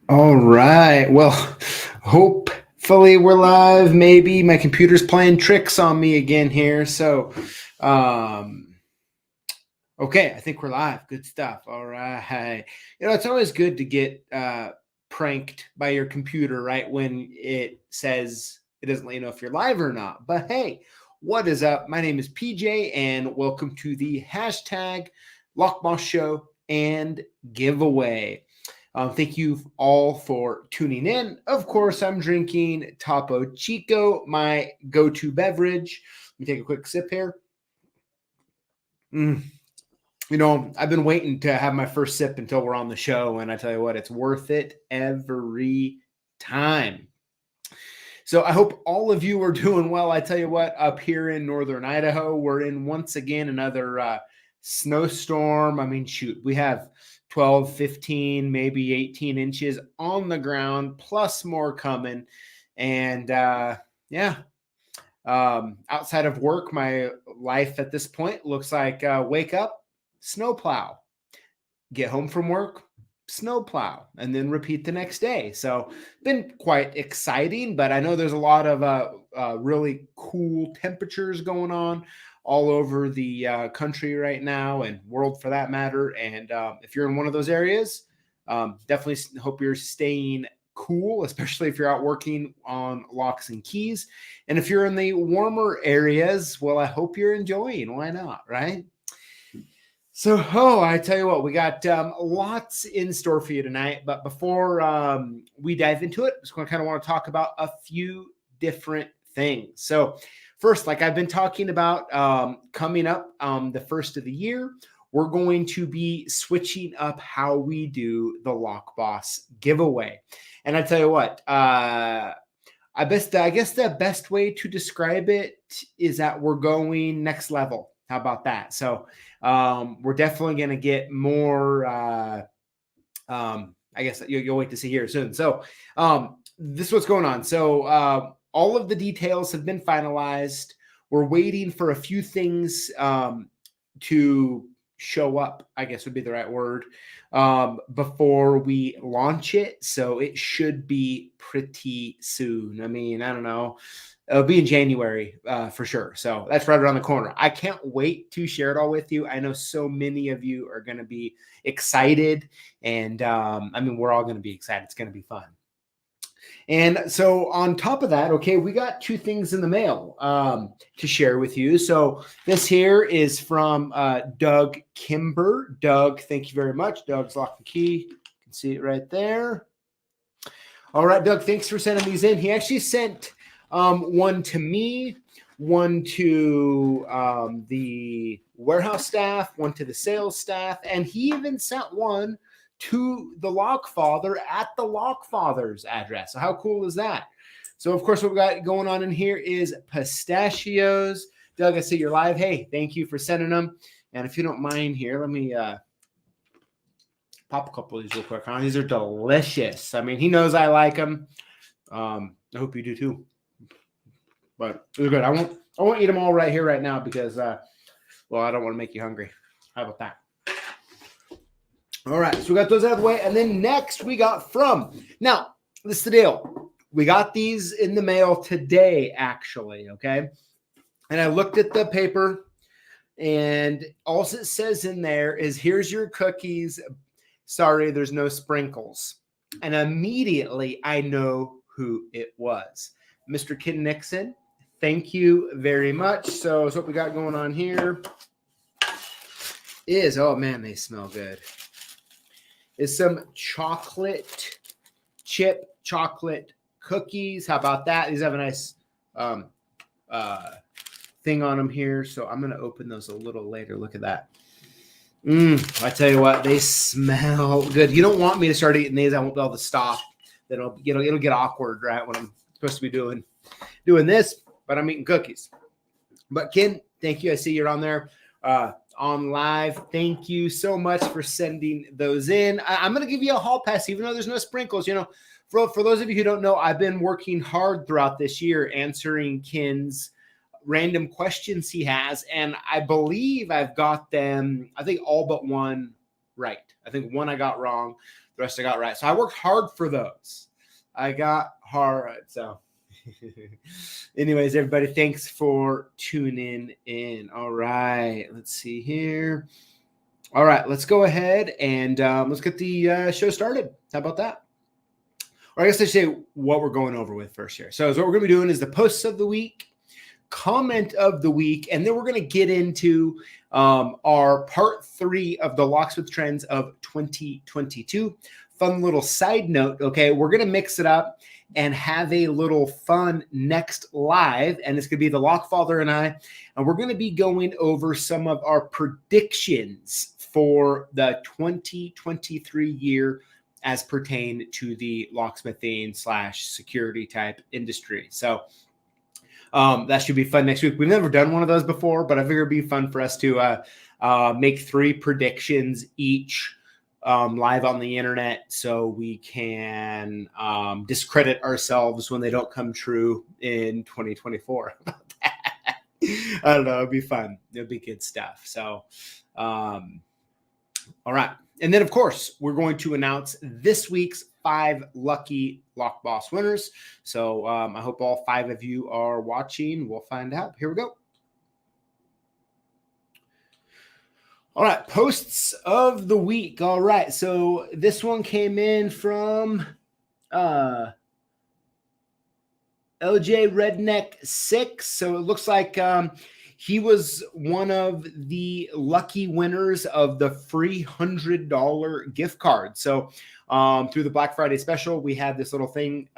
All right. Well, hopefully we're live. Maybe my computer's playing tricks on me again here. Um, okay, I think we're live. Good stuff. All right. It's always good to get pranked by your computer right when it says it doesn't let you know if you're live or not. But hey, what is up? My name is PJ, and welcome to the hashtag Lockboss Show and Giveaway. Thank you all for tuning in. Of course, I'm drinking Topo Chico, my go-to beverage. Let me take a quick sip here. I've been waiting to have my first sip until we're on the show, and I tell you what, it's worth it every time. So I hope all of you are doing well. I tell you what, up here in northern Idaho, we're in once again another snowstorm. I mean, shoot, we have 12, 15, maybe 18 inches on the ground, plus more coming. And outside of work, my life at this point looks like wake up, snowplow, get home from work, snowplow, and then repeat the next day. So been quite exciting, but I know there's a lot of really cool temperatures going on all over the country right now, and world for that matter. And if you're in one of those areas, definitely hope you're staying cool, especially if you're out working on locks and keys. And if you're in the warmer areas, well, I hope you're enjoying. Why not, right? So, I tell you what, we got lots in store for you tonight. But before we dive into it, I just kind of want to talk about a few different things. So first, like I've been talking about, coming up the first of the year, we're going to be switching up how we do the Lockboss giveaway. And I tell you what, I guess the best way to describe it is that we're going next level. How about that? So we're definitely going to get more. I guess you'll wait to see here soon. So this is what's going on. So all of the details have been finalized. We're waiting for a few things to show up, I guess would be the right word, before we launch it. So it should be pretty soon. I mean, I don't know. It'll be in January for sure. So that's right around the corner. I can't wait to share it all with you. I know so many of you are going to be excited. And we're all going to be excited. It's going to be fun. And so on top of that, okay, we got two things in the mail to share with you. So this here is from Doug Kimber. Doug, thank you very much. Doug's Lock and Key. You can see it right there. All right, Doug, thanks for sending these in. He actually sent one to me, one to the warehouse staff, one to the sales staff, and he even sent one to the Lockfather at the Lockfather's address. So how cool is that? So, of course, what we got going on in here is pistachios. Doug, I see you're live. Hey, thank you for sending them. And if you don't mind here, let me pop a couple of these real quick. Huh? These are delicious. I mean, he knows I like them. I hope you do too. But they're good. I won't eat them all right here, right now, because, I don't want to make you hungry. How about that? All right, so we got those out of the way. And then next we got now, this is the deal. We got these in the mail today, actually, okay? And I looked at the paper, and all it says in there is, here's your cookies. Sorry, there's no sprinkles. And immediately I know who it was. Mr. Kid Nixon, thank you very much. So what we got going on here is, oh man, they smell good. Is some chocolate chip chocolate cookies. How about that? These have a nice thing on them here. So I'm going to open those a little later. Look at that. I tell you what, they smell good. You don't want me to start eating these. I won't be able to stop. It'll get awkward, right, when I'm supposed to be doing this, but I'm eating cookies. But Ken, thank you. I see you're on there. On live. Thank you so much for sending those in. I'm going to give you a hall pass, even though there's no sprinkles. For those of you who don't know, I've been working hard throughout this year answering Ken's random questions he has, and I believe I've got them, I think all but one right. I think one I got wrong. The rest I got right. So I worked hard for those. I got hard. So anyways, everybody, thanks for tuning in. All right. Let's see here. All right. Let's go ahead and let's get the show started. How about that? Or I guess I should say what we're going over with first here. So what we're going to be doing is the posts of the week, comment of the week, and then we're going to get into our part 3 of the Locksmith trends of 2022. Fun little side note, okay? We're going to mix it up and have a little fun next live, and it's going to be the Lockfather and I, and we're going to be going over some of our predictions for the 2023 year as pertained to the locksmithing / security type industry. So that should be fun next week. We've never done one of those before, but I figure it'd be fun for us to make 3 predictions each live on the internet so we can discredit ourselves when they don't come true in 2024. I don't know. It'd be fun. It'll be good stuff. So, all right. And then, of course, we're going to announce this week's 5 lucky Lockboss winners. So I hope all 5 of you are watching. We'll find out. Here we go. All right. Posts of the week. All right. So this one came in from LJ Redneck 6. So it looks like he was one of the lucky winners of the free $100 gift card. So through the Black Friday special, we had this little thing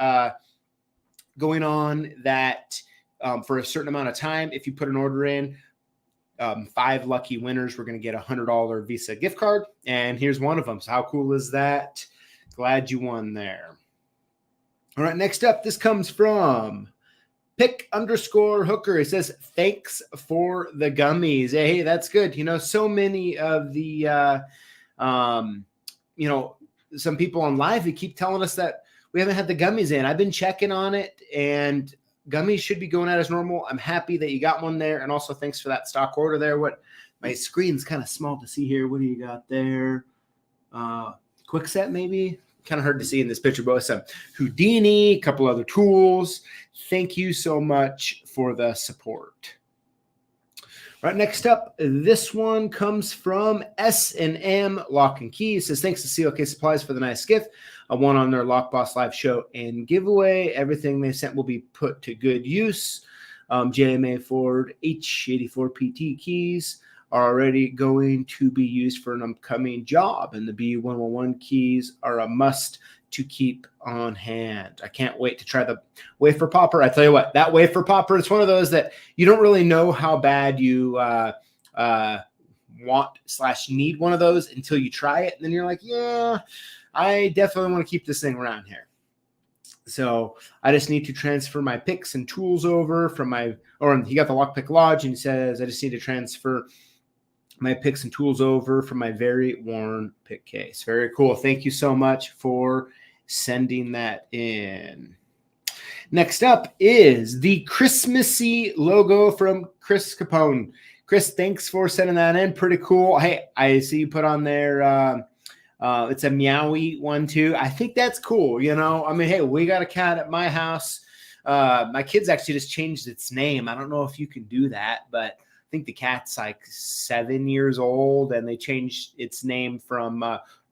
going on that for a certain amount of time, if you put an order in, 5 lucky winners, we're going to get a $100 Visa gift card. And here's one of them. So how cool is that? Glad you won there. All right, next up, this comes from Pick_Hooker. It says, thanks for the gummies. Hey, that's good. You know, so many of the, you know, some people on live who keep telling us that we haven't had the gummies in. I've been checking on it, and gummies should be going out as normal. I'm happy that you got one there. And also thanks for that stock order there. What my screen's kind of small to see here. What do you got there? Quick set, maybe? Kind of hard to see in this picture, but some Houdini, a couple other tools. Thank you so much for the support. Right, next up, this one comes from S&M Lock and Key. It says, thanks to CLKsupplies for the nice gift. I won on their Lockboss live show and giveaway. Everything they sent will be put to good use. JMA Ford H84 PT keys are already going to be used for an upcoming job, and the B111 keys are a must to keep on hand. I can't wait to try the wafer popper. I tell you what, that wafer popper, it's one of those that you don't really know how bad you want/need one of those until you try it. And then you're like, yeah, I definitely want to keep this thing around here. So I just need to transfer my picks and tools over from my, or he got the Lockpick Lodge, and he says, I just need to transfer my picks and tools over from my very worn pick case. Very cool. Thank you so much for sending that in. Next up is the Christmassy logo from Chris Capone. Chris, thanks for sending that in. Pretty cool. Hey, I see you put on there. It's a meowie one too. I think that's cool. You know, I mean, hey, we got a cat at my house. My kids actually just changed its name. I don't know if you can do that, but I think the cat's like 7 years old, and they changed its name from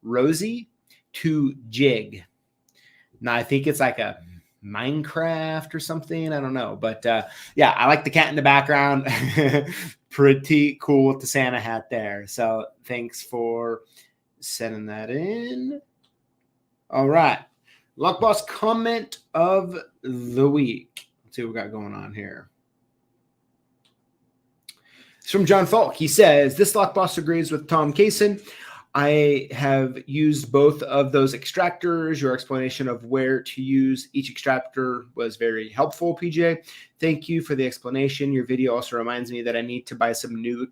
Rosie to Jig. Now I think it's like a Minecraft or something. I don't know, but yeah, I like the cat in the background. Pretty cool with the Santa hat there. So thanks for sending that in. All right, Lockboss comment of the week. Let's see what we got going on here. It's from John Falk. He says, this Lockboss agrees with Tom Kaysen. I have used both of those extractors. Your explanation of where to use each extractor was very helpful, PJ. Thank you for the explanation. Your video also reminds me that I need to buy some new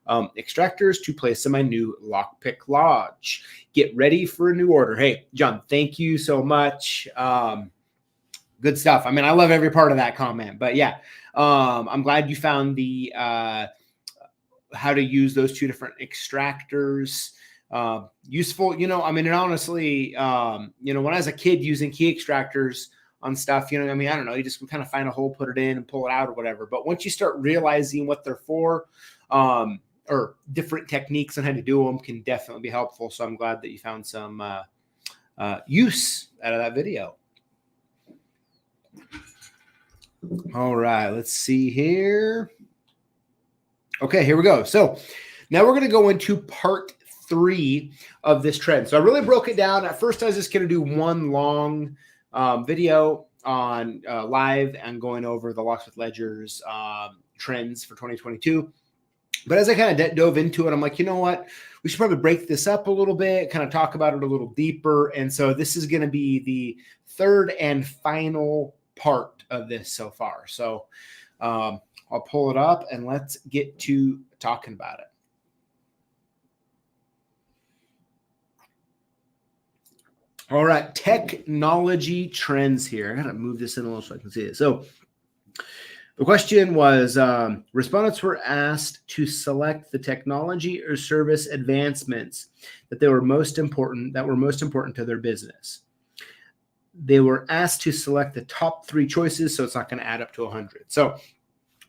extractors to place in my new Lockpick Lodge. Get ready for a new order. Hey, John, thank you so much. Good stuff. I mean, I love every part of that comment, but yeah, I'm glad you found the how to use those 2 different extractors. useful, you know, I mean, and honestly, you know, when I was a kid using key extractors on stuff, you know, I mean, I don't know, you just kind of find a hole, put it in and pull it out or whatever. But once you start realizing what they're for, or different techniques on how to do them can definitely be helpful. So I'm glad that you found some use out of that video. All right, let's see here. Okay, here we go. So now we're going to go into part 3 of this trend. So I really broke it down. At first, I was just going to do one long video on live and going over the Locksmith Ledger's trends for 2022. But as I kind of dove into it, I'm like, you know what? We should probably break this up a little bit, kind of talk about it a little deeper. And so this is going to be the third and final part of this so far. So I'll pull it up and let's get to talking about it. All right, technology trends here. I gotta move this in a little so I can see it. So the question was, respondents were asked to select the technology or service advancements that were most important to their business. They were asked to select the top 3 choices, so it's not going to add up to 100. So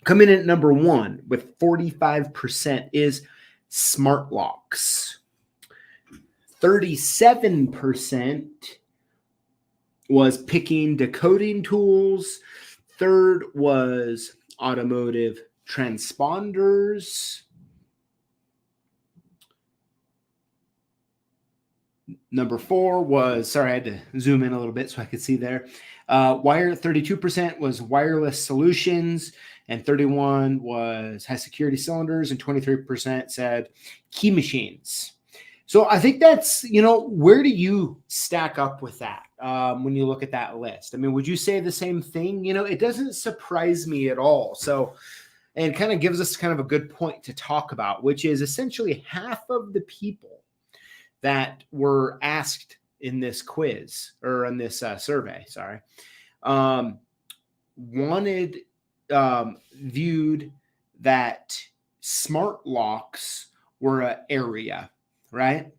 coming in at number 1 with 45% is smart locks. 37% was picking decoding tools. Third was automotive transponders. Number 4 was, sorry, I had to zoom in a little bit so I could see there. 32% was wireless solutions, and 31% was high security cylinders, and 23% said key machines. So I think that's, you know, where do you stack up with that when you look at that list? I mean, would you say the same thing? You know, it doesn't surprise me at all. So, and it kind of gives us kind of a good point to talk about, which is essentially half of the people that were asked in this quiz or in this survey, viewed that smart locks were an area, right?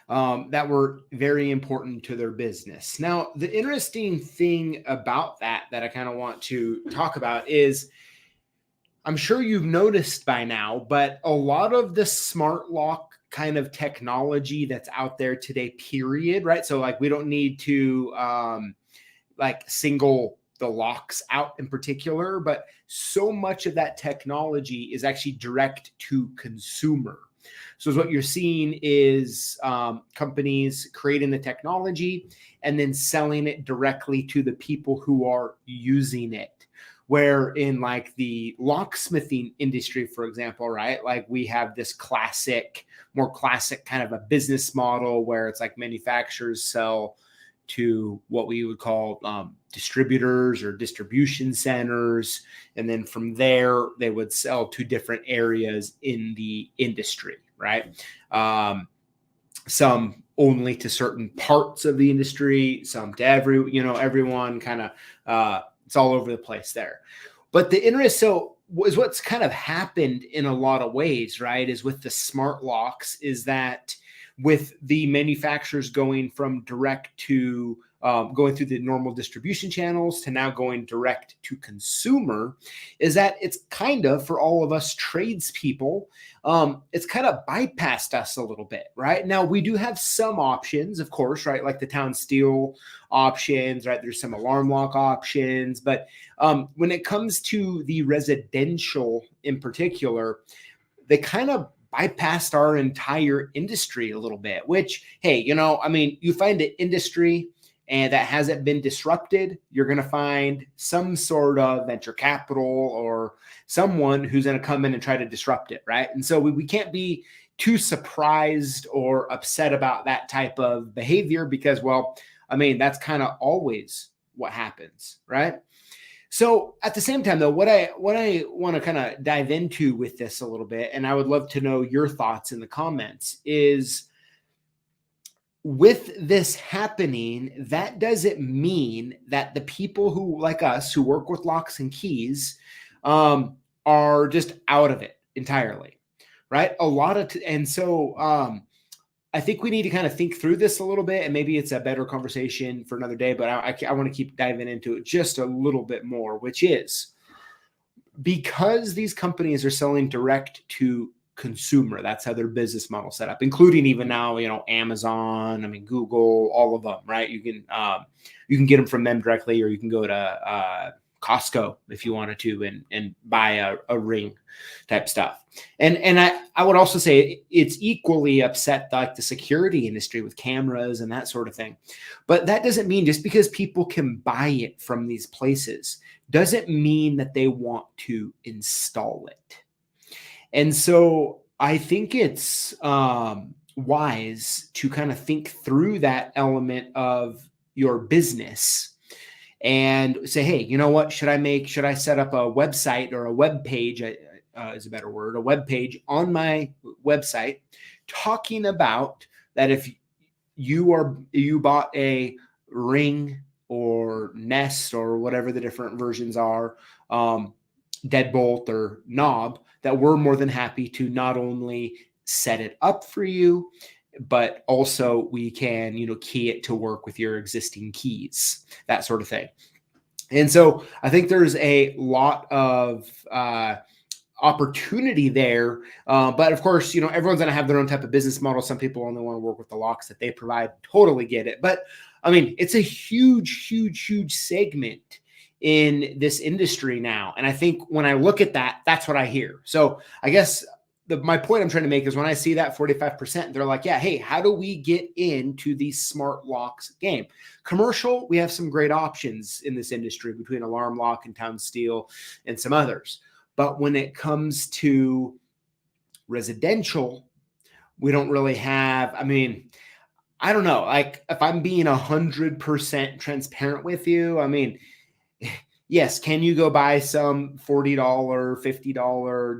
That were very important to their business. Now, the interesting thing about that I kind of want to talk about is, I'm sure you've noticed by now, but a lot of the smart lock kind of technology that's out there today, period, right? So like we don't need to like single the locks out in particular, but so much of that technology is actually direct to consumer. So what you're seeing is companies creating the technology and then selling it directly to the people who are using it. Where in like the locksmithing industry, for example, right? Like we have this more classic kind of a business model where it's like manufacturers sell to what we would call distributors or distribution centers. And then from there, they would sell to different areas in the industry, right? Some only to certain parts of the industry, some to everyone kind of, it's all over the place there. But the interest, so is what's kind of happened in a lot of ways, right? Is with the smart locks is that with the manufacturers going from direct to going through the normal distribution channels to now going direct to consumer, is that it's kind of, for all of us tradespeople, it's kind of bypassed us a little bit, right? Now, we do have some options, of course, right? Like the Town Steel options, right? There's some alarm lock options. But when it comes to the residential in particular, they kind of bypassed our entire industry a little bit, which, hey, I mean, you find an industry and that hasn't been disrupted, you're going to find some sort of venture capital or someone who's going to come in and try to disrupt it, right? And so we can't be too surprised or upset about that type of behavior because, well, I mean, that's kind of always what happens, right? So at the same time, though, what I want to kind of dive into with this a little bit, and I would love to know your thoughts in the comments, is with this happening, that doesn't mean that the people who, like us, who work with locks and keys, are just out of it entirely, right? And so I think we need to kind of think through this a little bit, and maybe it's a better conversation for another day, but I want to keep diving into it just a little bit more, which is because these companies are selling direct to consumer. That's how their business model set up, including even now, Amazon, Google, all of them, right? You can get them from them directly, or you can go to Costco if you wanted to and buy a ring type stuff. And I would also say it's equally upset like the security industry with cameras and that sort of thing. But that doesn't mean just because people can buy it from these places doesn't mean that they want to install it. And so I think it's wise to kind of think through that element of your business and say, hey, you know what? Should I set up a website or a web page is a better word, a web page on my website talking about that if you bought a ring or Nest or whatever the different versions are, deadbolt or knob, that we're more than happy to not only set it up for you, but also we can, key it to work with your existing keys, that sort of thing. And so I think there's a lot of opportunity there. But of course, everyone's going to have their own type of business model. Some people only want to work with the locks that they provide. Totally get it. But it's a huge, huge, huge segment in this industry now. And I think when I look at that, that's what I hear. So I guess my point I'm trying to make is when I see that 45%, they're like, yeah, hey, how do we get into the smart locks game? Commercial, we have some great options in this industry between Alarm Lock and Town Steel and some others. But when it comes to residential, we don't really have, I don't know, like if I'm being 100% transparent with you, yes, can you go buy some $40, $50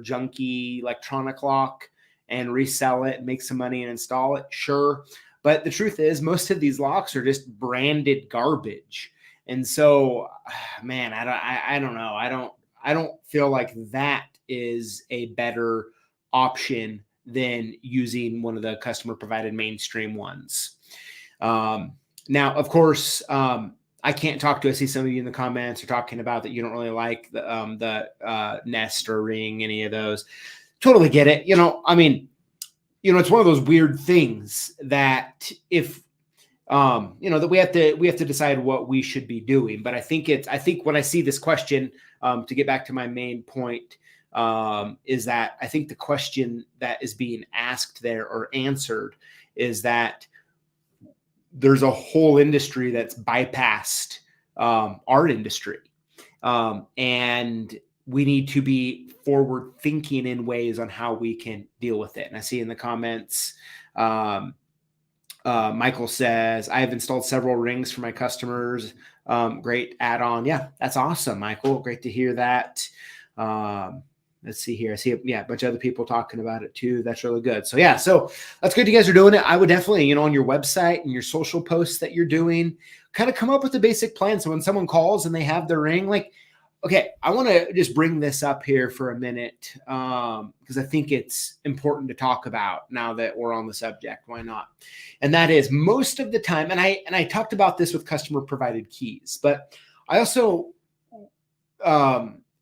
junky electronic lock and resell it and make some money and install it? Sure. But the truth is most of these locks are just branded garbage. And so, man, I don't know. I don't feel like that is a better option than using one of the customer provided mainstream ones. Now, of course, I can't talk to. I see some of you in the comments are talking about that you don't really like the Nest or Ring, any of those. Totally get it. It's one of those weird things that if that we have to decide what we should be doing. But I think when I see this question, to get back to my main point, is that I think the question that is being asked there or answered is that there's a whole industry that's bypassed our industry. And we need to be forward thinking in ways on how we can deal with it. And I see in the comments, Michael says, I have installed several rings for my customers. Great add-on. Yeah, that's awesome, Michael. Great to hear that. Let's see here. I see a bunch of other people talking about it too. That's really good. So yeah, so that's good you guys are doing it. I would definitely, on your website and your social posts that you're doing, kind of come up with a basic plan. So when someone calls and they have their ring, like, okay, I want to just bring this up here for a minute because I think it's important to talk about now that we're on the subject. Why not? And that is most of the time, and I talked about this with customer provided keys, but I also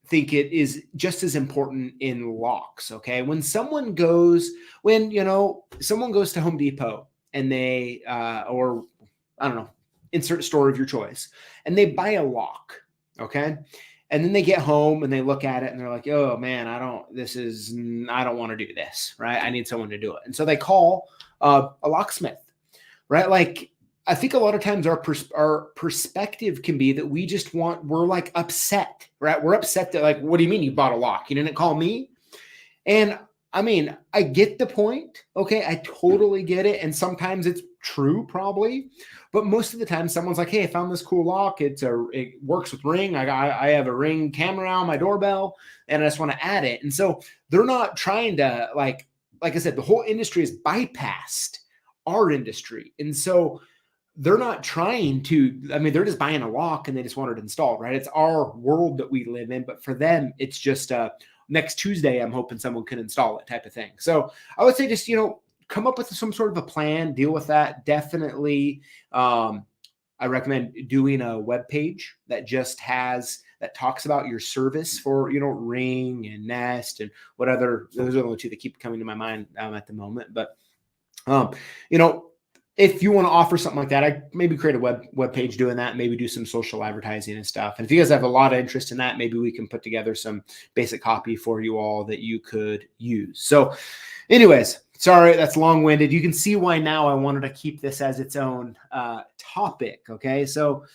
think it is just as important in locks. Okay. When someone goes to Home Depot and they, or I don't know, insert store of your choice, and they buy a lock. Okay. And then they get home and they look at it and they're like, oh man, I don't want to do this. Right. I need someone to do it. And so they call a locksmith, right? Like, I think a lot of times our perspective can be that we're like upset, right? We're upset that like, what do you mean you bought a lock? You didn't call me? And I get the point. Okay. I totally get it. And sometimes it's true probably, but most of the time someone's like, hey, I found this cool lock. It works with Ring. I have a Ring camera on my doorbell and I just want to add it. And so they're not trying to like I said, the whole industry is bypassed our industry. And so they're not trying to, they're just buying a lock and they just want it installed, right? It's our world that we live in, but for them, it's just a next Tuesday, I'm hoping someone can install it type of thing. So I would say just, come up with some sort of a plan, deal with that. Definitely. I recommend doing a web page that talks about your service for, Ring and Nest and what other, those are the only two that keep coming to my mind at the moment. But, if you want to offer something like that, I maybe create a web page doing that, maybe do some social advertising and stuff. And if you guys have a lot of interest in that, maybe we can put together some basic copy for you all that you could use. So anyways, sorry, that's long-winded. You can see why now I wanted to keep this as its own topic. Okay. So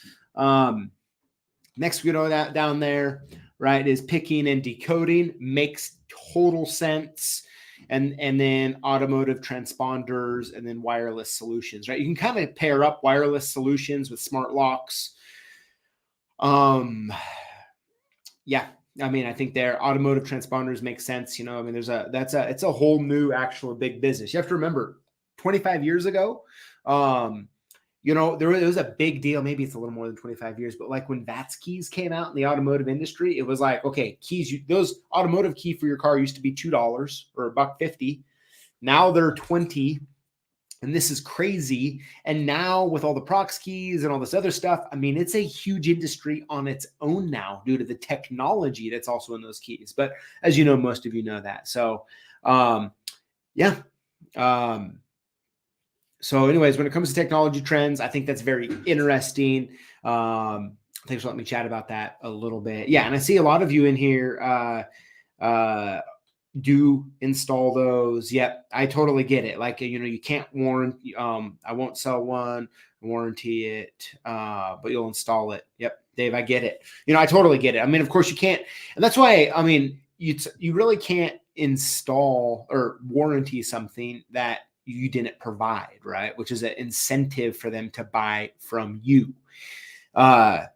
next we go down there, right, is picking and decoding. Makes total sense. And then automotive transponders and then wireless solutions, right? You can kind of pair up wireless solutions with smart locks. Yeah. I mean, I think their automotive transponders make sense. I mean, it's a whole new actual big business. You have to remember 25 years ago, there was a big deal. Maybe it's a little more than 25 years, but like when VATS keys came out in the automotive industry, it was like, okay, keys, those automotive key for your car used to be $2 or $1.50. Now they're 20. And this is crazy. And now with all the prox keys and all this other stuff, I mean, it's a huge industry on its own now due to the technology that's also in those keys. But as you know, most of you know that. So, yeah. So anyways, when it comes to technology trends, I think that's very interesting. Thanks for letting me chat about that a little bit. Yeah. And I see a lot of you in here, do install those. Yep. I totally get it. Like, you can't warranty, I won't sell one, warranty it, but you'll install it. Yep. Dave, I get it. I totally get it. I mean, of course you can't. And that's why, I mean, you really can't install or warranty something that you didn't provide, right? Which is an incentive for them to buy from you. The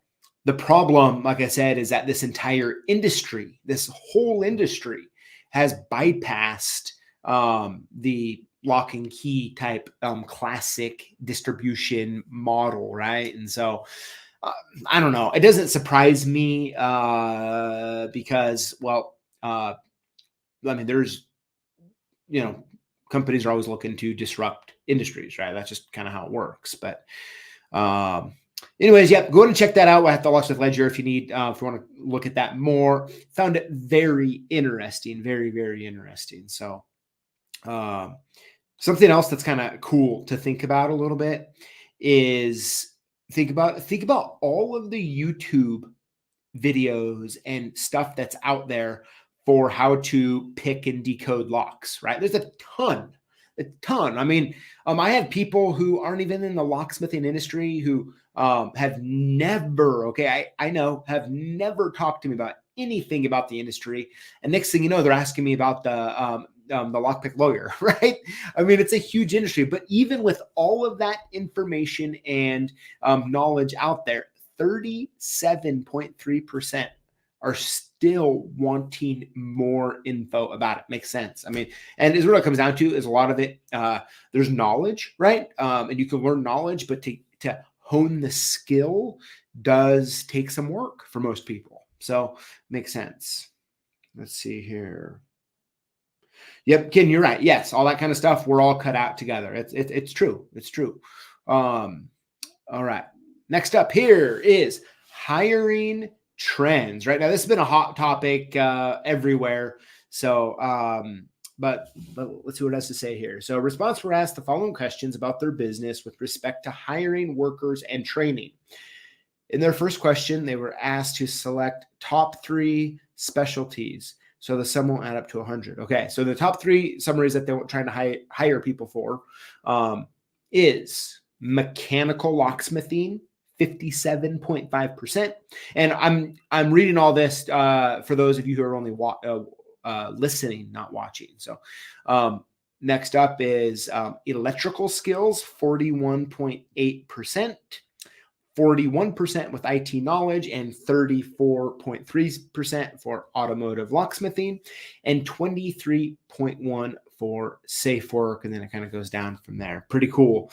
problem, like I said, is that this entire industry, this whole industry has bypassed the lock and key type classic distribution model, right? And so I don't know. It doesn't surprise me because, well, I mean, there's, companies are always looking to disrupt industries, right? That's just kind of how it works. But anyways, yeah, go ahead and check that out at the Locksmith Ledger if you need, if you want to look at that more. Found it very interesting, very, very interesting. So something else that's kind of cool to think about a little bit is think about all of the YouTube videos and stuff that's out there for how to pick and decode locks, right? There's a ton. I mean, I have people who aren't even in the locksmithing industry who have never, have never talked to me about anything about the industry. And next thing you know, they're asking me about the lockpick lawyer, right? I mean, it's a huge industry, but even with all of that information and knowledge out there, 37.3% are still wanting more info about it. Makes sense. I mean, and is what it comes down to is a lot of it, there's knowledge, right? And you can learn knowledge, but to hone the skill does take some work for most people. So makes sense. Let's see here. Yep, Ken, you're right. Yes, all that kind of stuff, we're all cut out together. It's true. It's true. All right. Next up here is hiring trends. Right now, this has been a hot topic everywhere. So, but let's see what it has to say here. So, respondents were asked the following questions about their business with respect to hiring workers and training. In their first question, they were asked to select top 3 specialties. So the sum will add up to 100. Okay, so the top 3 summaries that they're trying to hire people for is mechanical locksmithing, 57.5%. And I'm reading all this for those of you who are only listening, not watching. So next up is electrical skills, 41.8%. 41% with IT knowledge, and 34.3% for automotive locksmithing, and 23.1% for safe work. And then it kind of goes down from there. Pretty cool.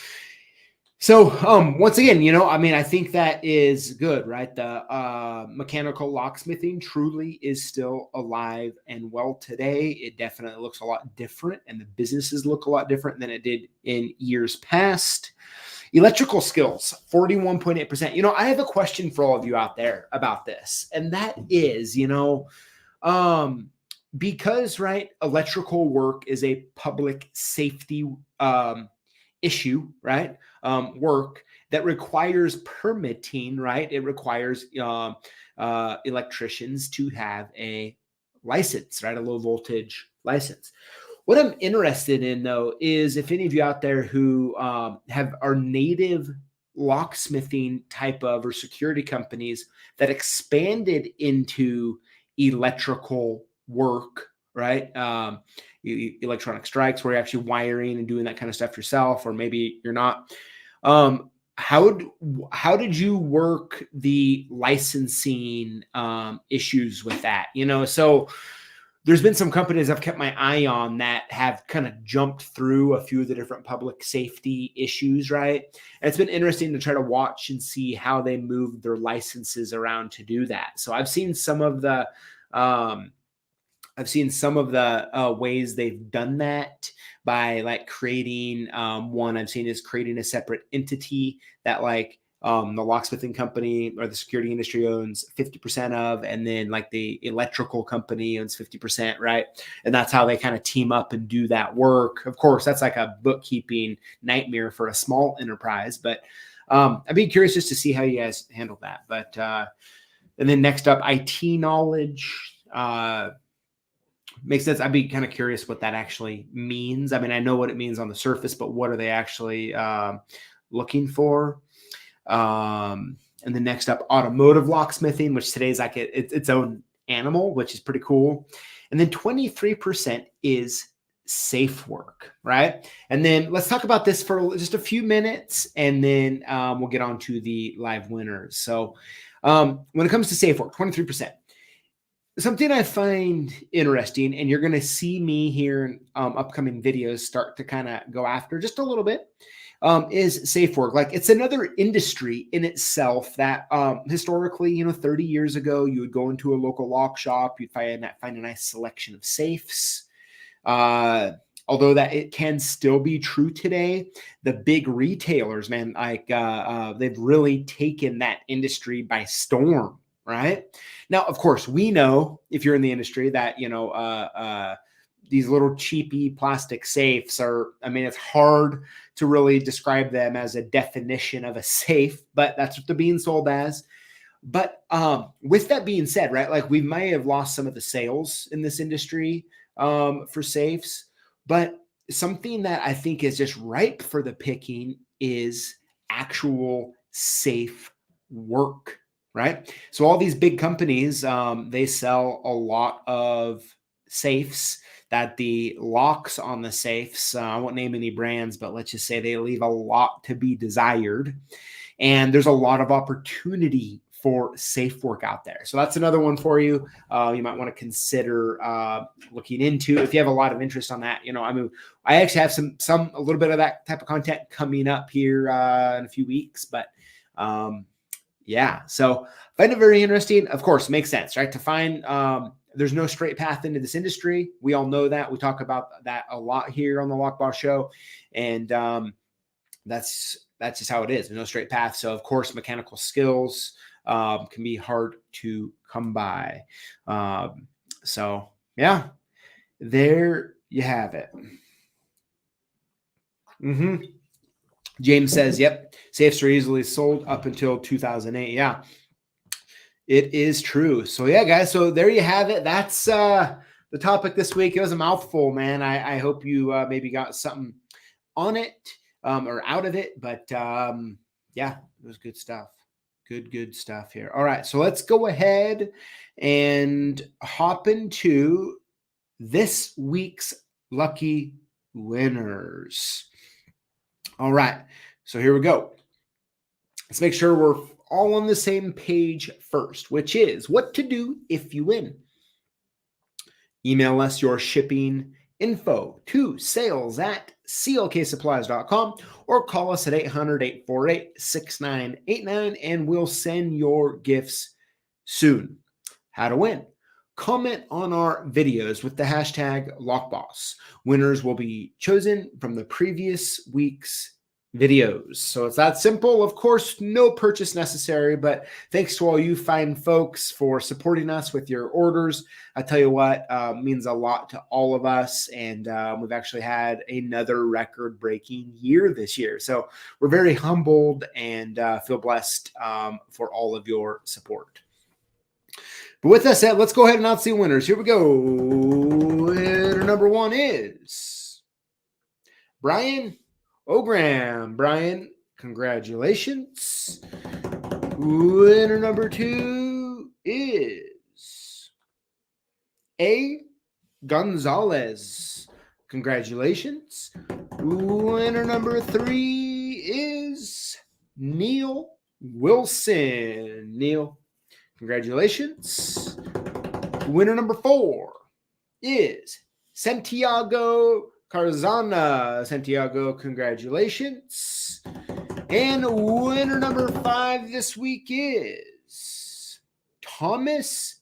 So, once again, I mean, I think that is good, right? The mechanical locksmithing truly is still alive and well today. It definitely looks a lot different, and the businesses look a lot different than it did in years past. Electrical skills, 41.8%. I have a question for all of you out there about this, and that is, because, right, electrical work is a public safety issue, right? Work that requires permitting, right? It requires electricians to have a license, right? A low voltage license. What I'm interested in, though, is if any of you out there who are native locksmithing type of or security companies that expanded into electrical work, right? Electronic strikes where you're actually wiring and doing that kind of stuff yourself, or maybe you're not. How did you work the licensing issues with that? So there's been some companies I've kept my eye on that have kind of jumped through a few of the different public safety issues, right? And it's been interesting to try to watch and see how they move their licenses around to do that. So I've seen some of the ways they've done that by like creating one I've seen is creating a separate entity that like the locksmithing company or the security industry owns 50% of, and then like the electrical company owns 50%, right? And that's how they kind of team up and do that work. Of course, that's like a bookkeeping nightmare for a small enterprise, but I'd be curious just to see how you guys handle that. But and then next up, IT knowledge. Makes sense. I'd be kind of curious what that actually means. I mean, I know what it means on the surface, but what are they actually looking for? And then next up, automotive locksmithing, which today is like its own animal, which is pretty cool. And then 23% is safe work, right? And then let's talk about this for just a few minutes, and then we'll get on to the live winners. So when it comes to safe work, 23%. Something I find interesting, and you're going to see me here in upcoming videos start to kind of go after just a little bit, is safe work. Like it's another industry in itself that historically, 30 years ago, you would go into a local lock shop, you'd find a nice selection of safes. Although that it can still be true today, the big retailers, man, like they've really taken that industry by storm. Right now, of course, we know if you're in the industry that, these little cheapy plastic safes are, I mean, it's hard to really describe them as a definition of a safe, but that's what they're being sold as. But with that being said, right, like we may have lost some of the sales in this industry for safes, but something that I think is just ripe for the picking is actual safe work. Right. So all these big companies, they sell a lot of safes that the locks on the safes, I won't name any brands, but let's just say they leave a lot to be desired. And there's a lot of opportunity for safe work out there. So that's another one for you. You might want to consider looking into if you have a lot of interest on that. I mean, I actually have a little bit of that type of content coming up here in a few weeks, but yeah, so find it very interesting. Of course, makes sense, right? To find there's no straight path into this industry. We all know that. We talk about that a lot here on the Lockboss show, and that's just how it is. There's no straight path. So, of course, mechanical skills can be hard to come by. So, yeah, there you have it. James says, yep, safes are easily sold up until 2008. Yeah, it is true. So yeah, guys, so there you have it. That's the topic this week. It was a mouthful, man. I hope you maybe got something on it or out of it. But yeah, it was good stuff. Good stuff here. All right, so let's go ahead and hop into this week's lucky winners. All right, so here we go. Let's make sure we're all on the same page first, which is what to do if you win. Email us your shipping info to sales at CLKsupplies.com or call us at 800-848-6989 and we'll send your gifts soon. How to win. Comment on our videos with the hashtag Lockboss. Winners will be chosen from the previous week's videos. So it's that simple. Of course, no purchase necessary, but thanks to all you fine folks for supporting us with your orders. I tell you what, means a lot to all of us. And we've actually had another record-breaking year this year. So we're very humbled and feel blessed for all of your support. But with that said, let's go ahead and announce the winners. Here we go. Winner number one is Brian Ogram. Brian, congratulations. Winner number two is A. Gonzalez. Congratulations. Winner number three is Neil Wilson. Neil, congratulations. Winner number four is Santiago Carzana. Santiago, congratulations. And winner number five this week is Thomas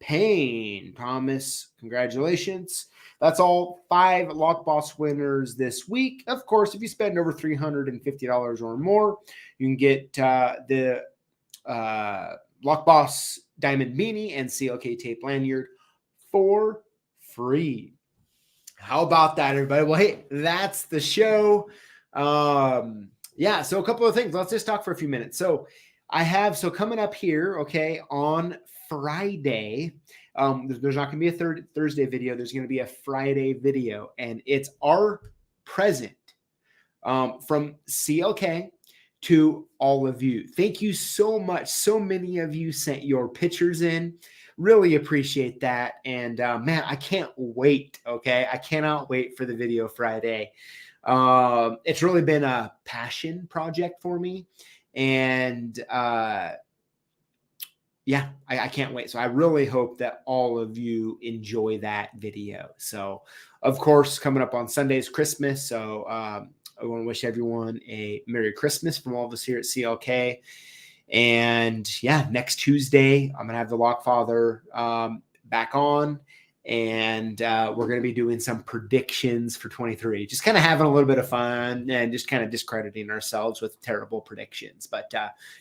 Payne. Thomas, congratulations. That's all 5 Lockboss winners this week. Of course, if you spend over $350 or more, you can get the Lockboss Diamond Beanie and CLK Tape Lanyard for free. How about that, everybody? Well, hey, that's the show. Yeah, so a couple of things. Let's just talk for a few minutes. So coming up here, okay, on Friday, there's not going to be a Thursday video. There's going to be a Friday video, and it's our present from CLK to all of you. Thank you so much. So many of you sent your pictures in. Really appreciate that. And man, I can't wait. Okay. I cannot wait for the video Friday. It's really been a passion project for me. And yeah, I can't wait. So I really hope that all of you enjoy that video. So of course, coming up on Sunday is Christmas. So I want to wish everyone a Merry Christmas from all of us here at CLK. And yeah, next Tuesday, I'm going to have the Lockfather back on. And we're going to be doing some predictions for 23. Just kind of having a little bit of fun and just kind of discrediting ourselves with terrible predictions. But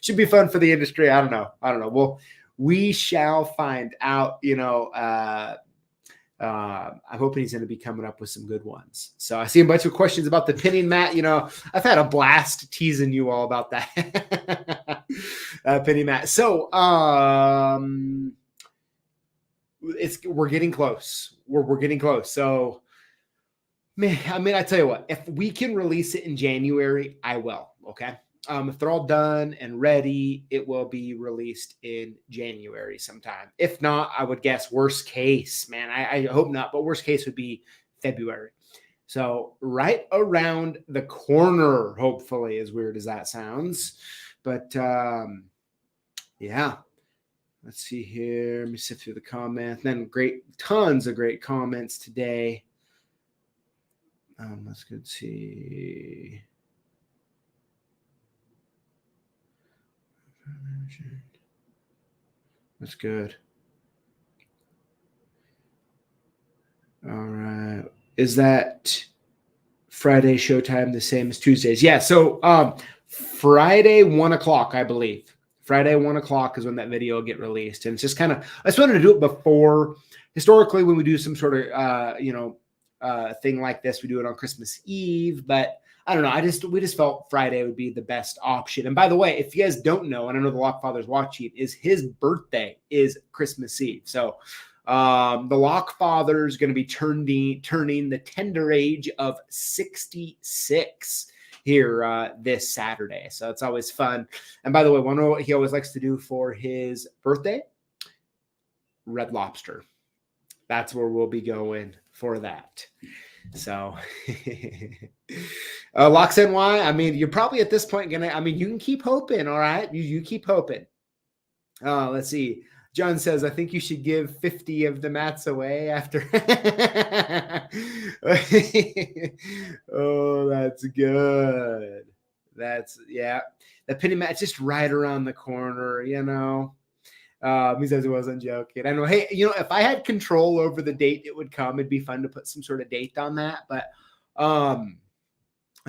should be fun for the industry. I don't know. Well, we shall find out, I'm hoping he's going to be coming up with some good ones. So I see a bunch of questions about the pinning mat. I've had a blast teasing you all about that pinning mat. So we're getting close. We're getting close. So man, I tell you what, if we can release it in January, I will. Okay. If they're all done and ready, it will be released in January sometime. If not, I would guess worst case, man, I hope not, but worst case would be February. So right around the corner, hopefully, as weird as that sounds. But yeah, let's see here. Let me sift through the comments. Then tons of great comments today. Let's go see. That's good. All right. Is that Friday showtime the same as Tuesdays? Yeah. So Friday, 1 o'clock, I believe. Friday, 1 o'clock is when that video will get released. And it's just I just wanted to do it before. Historically, when we do some sort of, thing like this, we do it on Christmas Eve, but I don't know. We just felt Friday would be the best option. And by the way, if you guys don't know, and I know the Lockfather's watching, is his birthday is Christmas Eve. So the Lockfather is going to be turning the tender age of 66 here this Saturday. So it's always fun. And by the way, one of what he always likes to do for his birthday, Red Lobster. That's where we'll be going for that. So Locks NY, you're probably at this point you can keep hoping. All right. You keep hoping. Let's see. John says, I think you should give 50 of the mats away after. Oh, that's good. Yeah. The penny mat's just right around the corner, you know. He says he wasn't joking. I know. Hey, you know, if I had control over the date it would come, it'd be fun to put some sort of date on that. But I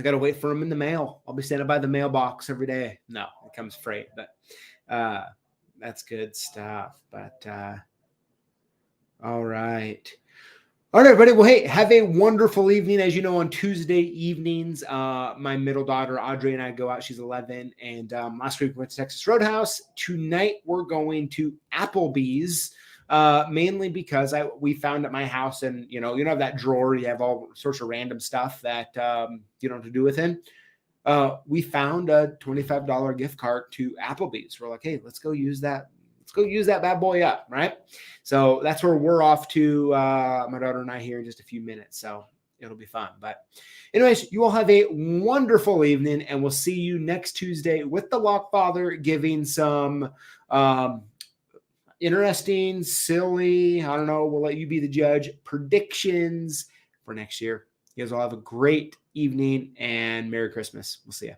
got to wait for him in the mail. I'll be standing by the mailbox every day. No, it comes freight, but that's good stuff. But all right. All right, everybody. Well, hey, have a wonderful evening. As you know, on Tuesday evenings, my middle daughter, Audrey, and I go out. She's 11. And last week we went to Texas Roadhouse. Tonight we're going to Applebee's, mainly because we found at my house, and, you know have that drawer. You have all sorts of random stuff that you don't have to do within. We found a $25 gift card to Applebee's. We're like, hey, let's go use that. Let's go use that bad boy up, right? So that's where we're off to, my daughter and I, here in just a few minutes. So it'll be fun. But anyways, you all have a wonderful evening, and we'll see you next Tuesday with the Lockfather giving some interesting, silly, I don't know, we'll let you be the judge, predictions for next year. You guys all have a great evening and Merry Christmas. We'll see you.